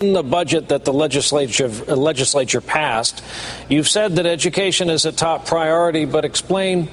In the budget that the legislature passed, you've said that education is a top priority, but explain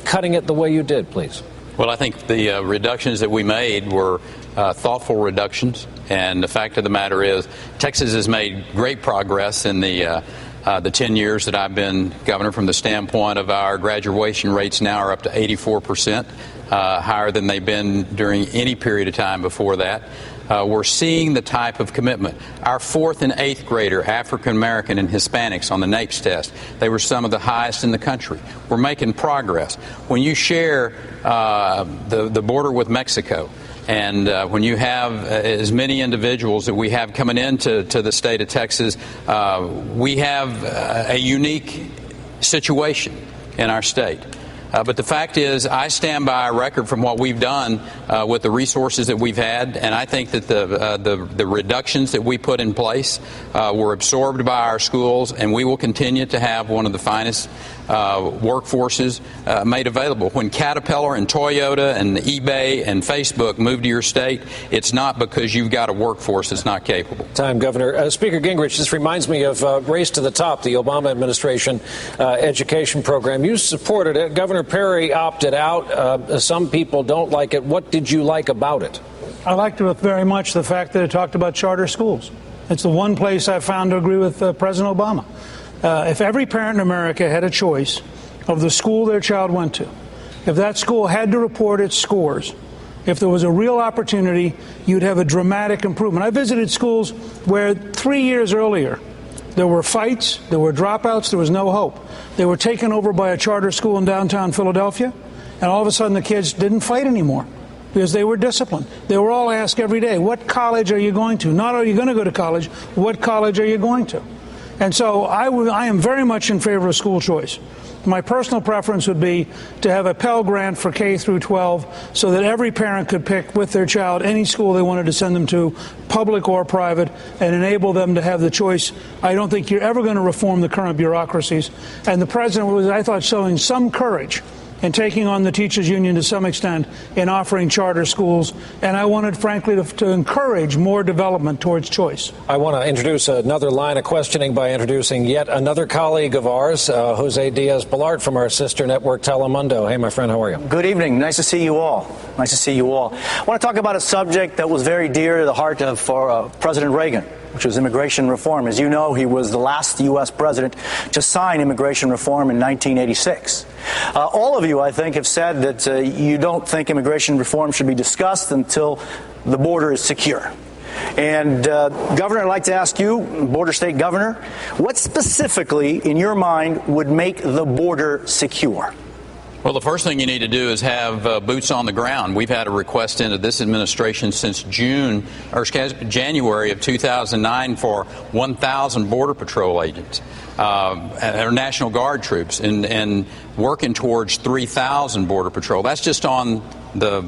cutting it the way you did, please. Well, I think the reductions that we made were thoughtful reductions, and the fact of the matter is Texas has made great progress in the 10 years that I've been governor. From the standpoint of our graduation rates now are up to 84%, higher than they've been during any period of time before that. We're seeing the type of commitment. Our 4th and 8th grader, African American and Hispanics on the NAEPS test, they were some of the highest in the country. We're making progress. When you share the border with Mexico, and when you have as many individuals that we have coming into the state of Texas, we have a unique situation in our state. But the fact is, I stand by our record from what we've done with the resources that we've had, and I think that the reductions that we put in place were absorbed by our schools, and we will continue to have one of the finest workforces made available. When Caterpillar and Toyota and eBay and Facebook move to your state, it's not because you've got a workforce that's not capable. Time, Governor. Speaker Gingrich, this reminds me of Race to the Top, the Obama administration education program. You supported it. Governor Perry opted out. Some people don't like it. What did you like about it? I liked it very much the fact that it talked about charter schools. It's the one place I found to agree with President Obama. If every parent in America had a choice of the school their child went to, if that school had to report its scores, if there was a real opportunity, you'd have a dramatic improvement. I visited schools where 3 years earlier there were fights, there were dropouts, there was no hope. They were taken over by a charter school in downtown Philadelphia, and all of a sudden the kids didn't fight anymore because they were disciplined. They were all asked every day, what college are you going to? Not are you going to go to college, what college are you going to? And so I am very much in favor of school choice. My personal preference would be to have a Pell Grant for K through 12 so that every parent could pick with their child any school they wanted to send them to, public or private, and enable them to have the choice. I don't think you're ever going to reform the current bureaucracies. And the president was, I thought, showing some courage in taking on the teachers union to some extent in offering charter schools. And I wanted, frankly, to encourage more development towards choice. I want to introduce another line of questioning by introducing yet another colleague of ours, Jose Diaz-Balart from our sister network Telemundo. Hey, my friend, how are you? Good evening. Nice to see you all. Nice to see you all. I want to talk about a subject that was very dear to the heart of President Reagan, which was immigration reform. As you know, he was the last U.S. president to sign immigration reform in 1986. All of you, I think, have said that you don't think immigration reform should be discussed until the border is secure. And, Governor, I'd like to ask you, border state governor, what specifically, in your mind, would make the border secure? Well, the first thing you need to do is have boots on the ground. We've had a request into this administration since January of 2009 for 1,000 Border Patrol agents, or National Guard troops, and working towards 3,000 Border Patrol. That's just on the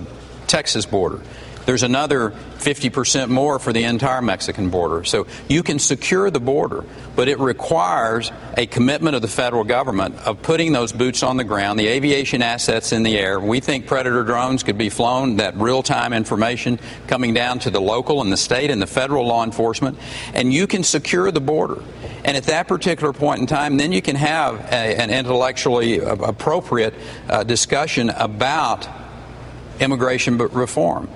Texas border. There's another 50% more for the entire Mexican border. So you can secure the border, but it requires a commitment of the federal government of putting those boots on the ground, the aviation assets in the air. We think Predator drones could be flown, that real-time information coming down to the local and the state and the federal law enforcement, and you can secure the border. And at that particular point in time, then you can have an intellectually appropriate discussion about immigration reform.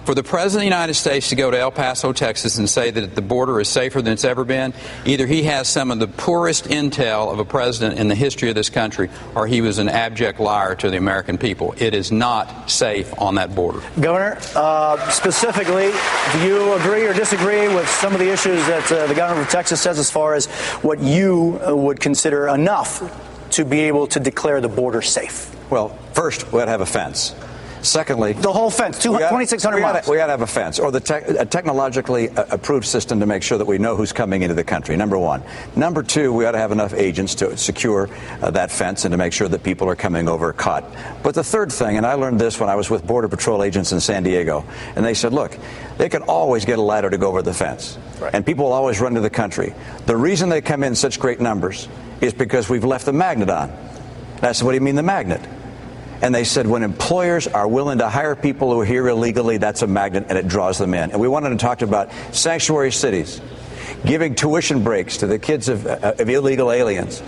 For the President of the United States to go to El Paso, Texas, and say that the border is safer than it's ever been, either he has some of the poorest intel of a president in the history of this country, or he was an abject liar to the American people. It is not safe on that border. Governor, specifically, do you agree or disagree with some of the issues that the governor of Texas says as far as what you would consider enough to be able to declare the border safe? Well, first, we ought to have a fence. Secondly, the whole fence, 2,600 miles. We got to have a fence, or a technologically approved system to make sure that we know who's coming into the country, number one. Number two, we ought to have enough agents to secure that fence and to make sure that people are coming over caught. But the third thing, and I learned this when I was with Border Patrol agents in San Diego, and they said, look, they can always get a ladder to go over the fence, right, and people will always run to the country. The reason they come in such great numbers is because we've left the magnet on. And I said, what do you mean the magnet? And they said when employers are willing to hire people who are here illegally, that's a magnet and it draws them in. And we wanted to talk about sanctuary cities. giving tuition breaks to the kids of illegal aliens,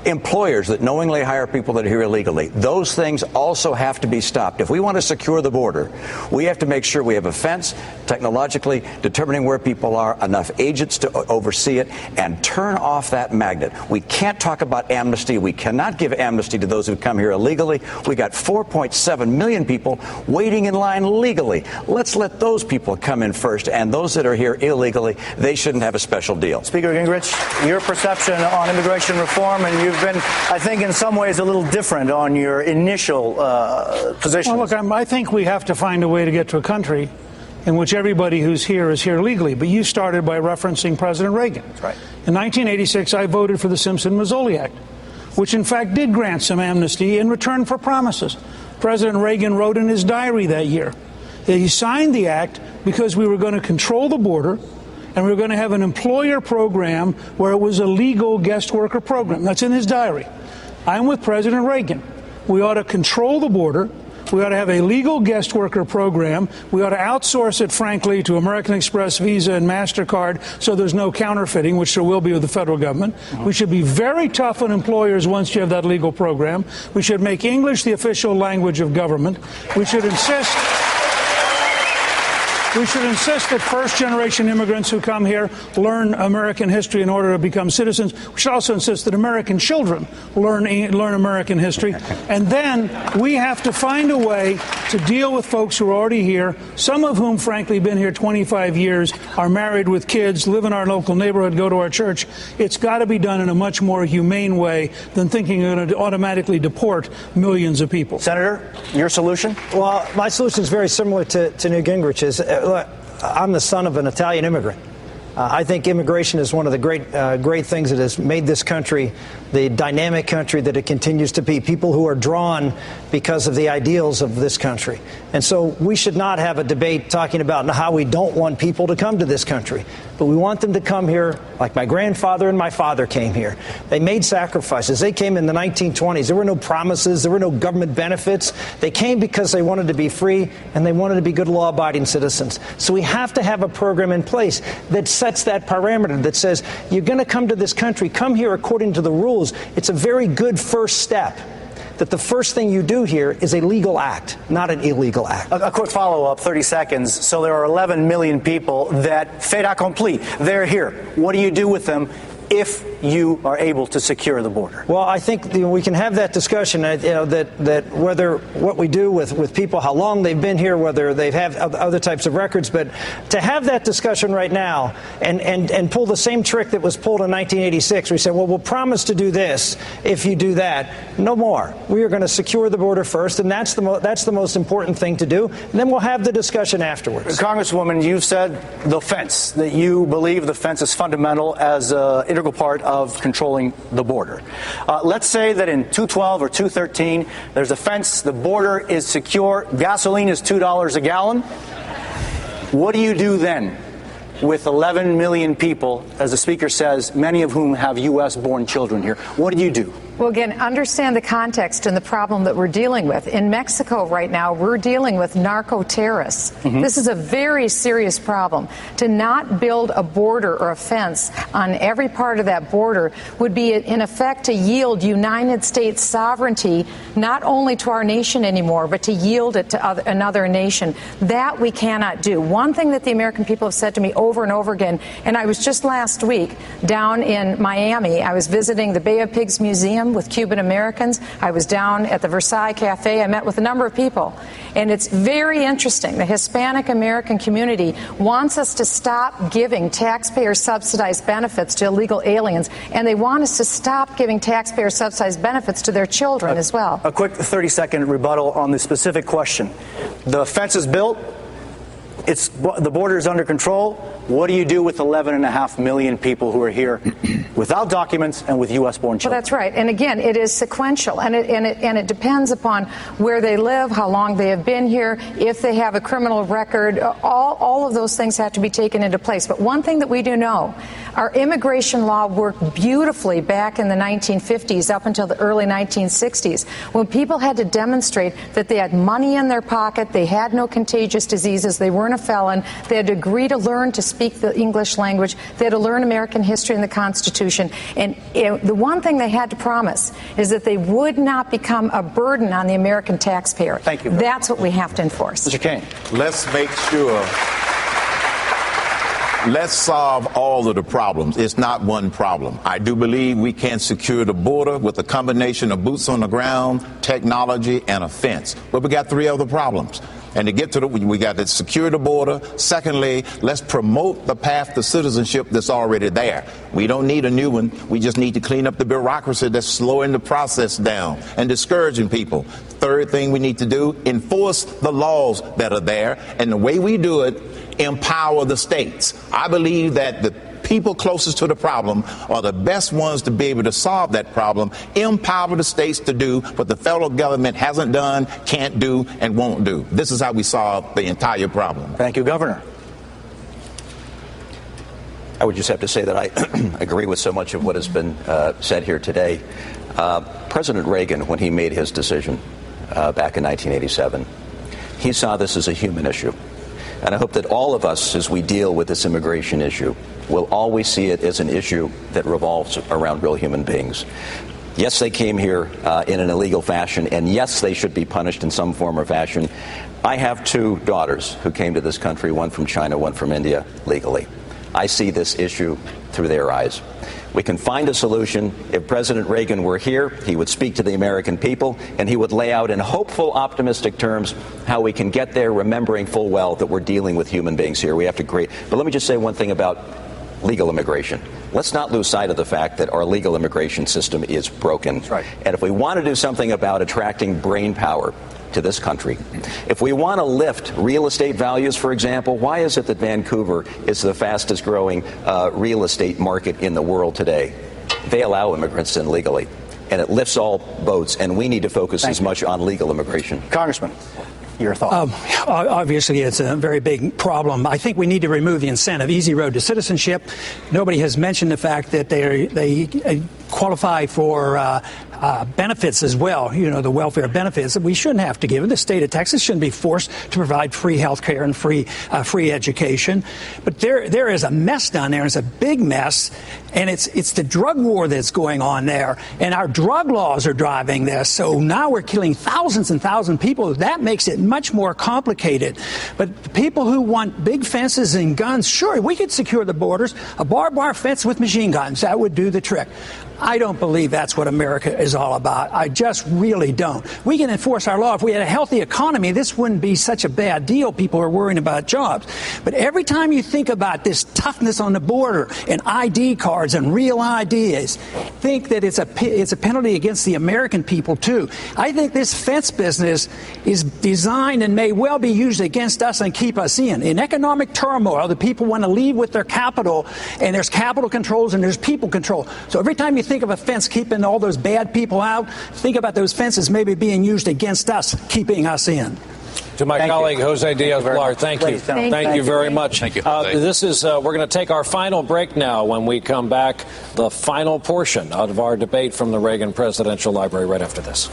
employers that knowingly hire people that are here illegally. Those things also have to be stopped. If we want to secure the border, we have to make sure we have a fence, technologically determining where people are, enough agents to oversee it, and turn off that magnet. We can't talk about amnesty. We cannot give amnesty to those who come here illegally. We got 4.7 million people waiting in line legally. Let's let those people come in first, and those that are here illegally, they shouldn't have a special deal. Speaker Gingrich, your perception on immigration reform, and you've been, I think, in some ways a little different on your initial position. Well, look, I think we have to find a way to get to a country in which everybody who's here is here legally. But you started by referencing President Reagan. That's right. In 1986, I voted for the Simpson-Mazzoli Act, which in fact did grant some amnesty in return for promises. President Reagan wrote in his diary that year that he signed the act because we were going to control the border and we were going to have an employer program where it was a legal guest worker program. That's in his diary. I'm with President Reagan. We ought to control the border. We ought to have a legal guest worker program. We ought to outsource it, frankly, to American Express, Visa, and MasterCard so there's no counterfeiting, which there will be with the federal government. We should be very tough on employers once you have that legal program. We should make English the official language of government. We should insist that first-generation immigrants who come here learn American history in order to become citizens. We should also insist that American children learn American history. And then we have to find a way to deal with folks who are already here, some of whom, frankly, have been here 25 years, are married with kids, live in our local neighborhood, go to our church. It's got to be done in a much more humane way than thinking you're going to automatically deport millions of people. Senator, your solution? Well, my solution is very similar to Newt Gingrich's. Look, I'm the son of an Italian immigrant. I think immigration is one of the great things that has made this country the dynamic country that it continues to be. People who are drawn because of the ideals of this country. And so we should not have a debate talking about how we don't want people to come to this country. But we want them to come here like my grandfather and my father came here. They made sacrifices. They came in the 1920s. There were no promises. There were no government benefits. They came because they wanted to be free and they wanted to be good law-abiding citizens. So we have to have a program in place that sets that parameter that says you're going to come to this country, come here according to the rules. It's a very good first step. That the first thing you do here is a legal act, not an illegal act. A quick follow-up, 30 seconds. So there are 11 million people that fait accompli. They're here. What do you do with them if you are able to secure the border? Well, I think we can have that discussion, that whether what we do with people, how long they've been here, whether they have other types of records, but to have that discussion right now and pull the same trick that was pulled in 1986, we said, well, we'll promise to do this if you do that. No more. We are going to secure the border first, and that's the most important thing to do. And then we'll have the discussion afterwards. Congresswoman, you've said the fence, that you believe the fence is fundamental as an integral part of controlling the border. Let's say that in 212 or 213, there's a fence, the border is secure, gasoline is $2 a gallon. What do you do then with 11 million people, as the Speaker says, many of whom have U.S.-born children here? What do you do? Well, again, understand the context and the problem that we're dealing with. In Mexico right now, we're dealing with narco-terrorists. This is a very serious problem. To not build a border or a fence on every part of that border would be, in effect, to yield United States sovereignty not only to our nation anymore, but to yield it to another nation. That we cannot do. One thing that the American people have said to me over and over again, and I was just last week down in Miami, I was visiting the Bay of Pigs Museum with Cuban Americans. I was down at the Versailles Cafe. I met with a number of people. And it's very interesting. The Hispanic American community wants us to stop giving taxpayer-subsidized benefits to illegal aliens, and they want us to stop giving taxpayer-subsidized benefits to their children as well. A quick 30-second rebuttal on the specific question. The fence is built. The border is under control. What do you do with 11.5 million people who are here without documents and with U.S.-born children? Well, that's right. And again, it is sequential, and it depends upon where they live, how long they have been here, if they have a criminal record. All of those things have to be taken into place. But one thing that we do know, Our immigration law worked beautifully back in the 1950s up until the early 1960s, when people had to demonstrate that they had money in their pocket, they had no contagious diseases, they weren't a felon, they had to agree to learn to speak the English language, they had to learn American history and the Constitution. And the one thing they had to promise is that they would not become a burden on the American taxpayer. Thank you. That's what we have to enforce. Mr. Kane. Let's make sure. Let's solve all of the problems. It's not one problem. I do believe we can secure the border with a combination of boots on the ground, technology, and a fence. But we got three other problems. And to get to we got to secure the border. Secondly, let's promote the path to citizenship that's already there. We don't need a new one. We just need to clean up the bureaucracy that's slowing the process down and discouraging people. Third thing we need to do, enforce the laws that are there. And the way we do it, empower the states. I believe that the people closest to the problem are the best ones to be able to solve that problem. Empower the states to do what the federal government hasn't done, can't do, and won't do. This is how we solve the entire problem. Thank you, Governor. I would just have to say that I agree with so much of what has been said here today. President Reagan, when he made his decision back in 1987, he saw this as a human issue. And I hope that all of us, as we deal with this immigration issue, will always see it as an issue that revolves around real human beings. Yes, they came here in an illegal fashion, and yes, they should be punished in some form or fashion. I have two daughters who came to this country, one from China, one from India, legally. I see this issue through their eyes. We can find a solution. If President Reagan were here, he would speak to the American people, and he would lay out in hopeful, optimistic terms how we can get there, remembering full well that we're dealing with human beings here. We have to create. But let me just say one thing about legal immigration. Let's not lose sight of the fact that our legal immigration system is broken. That's right. And if we want to do something about attracting brain power to this country, if we want to lift real estate values, for example, why is it that Vancouver is the fastest growing real estate market in the world today? They allow immigrants in legally, and it lifts all boats, and we need to focus as much on legal immigration. Congressman, your thoughts? Obviously, it's a very big problem. I think we need to remove the incentive, easy road to citizenship. Nobody has mentioned the fact that they qualify for benefits as well, you know, the welfare benefits that we shouldn't have to give. The state of Texas shouldn't be forced to provide free health care and free education. But there is a mess down there. It's a big mess. And it's the drug war that's going on there. And our drug laws are driving this. So now we're killing thousands and thousands of people. That makes it much more complicated. But the people who want big fences and guns, sure, we could secure the borders. A barbed wire fence with machine guns, that would do the trick. I don't believe that's what America is all about. I just really don't. We can enforce our law. If we had a healthy economy, this wouldn't be such a bad deal. People are worrying about jobs. But every time you think about this toughness on the border and ID cards and real IDs, think that it's a penalty against the American people, too. I think this fence business is designed and may well be used against us and keep us in. In economic turmoil, the people want to leave with their capital, and there's capital controls and there's people control. So every time you think of a fence keeping all those bad people out, think about those fences maybe being used against us, keeping us in. To my colleague, Jose Diaz-Villar, thank you. Thank you very much. Thank you, Jose. We're going to take our final break now. When we come back, the final portion of our debate from the Reagan Presidential Library right after this.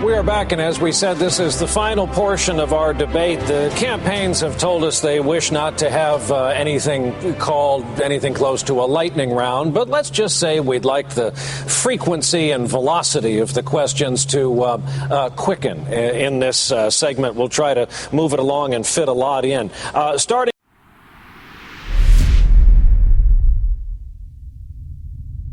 We are back, and as we said, this is the final portion of our debate. The campaigns have told us they wish not to have anything close to a lightning round, but let's just say we'd like the frequency and velocity of the questions to quicken in this segment. We'll try to move it along and fit a lot in. Starting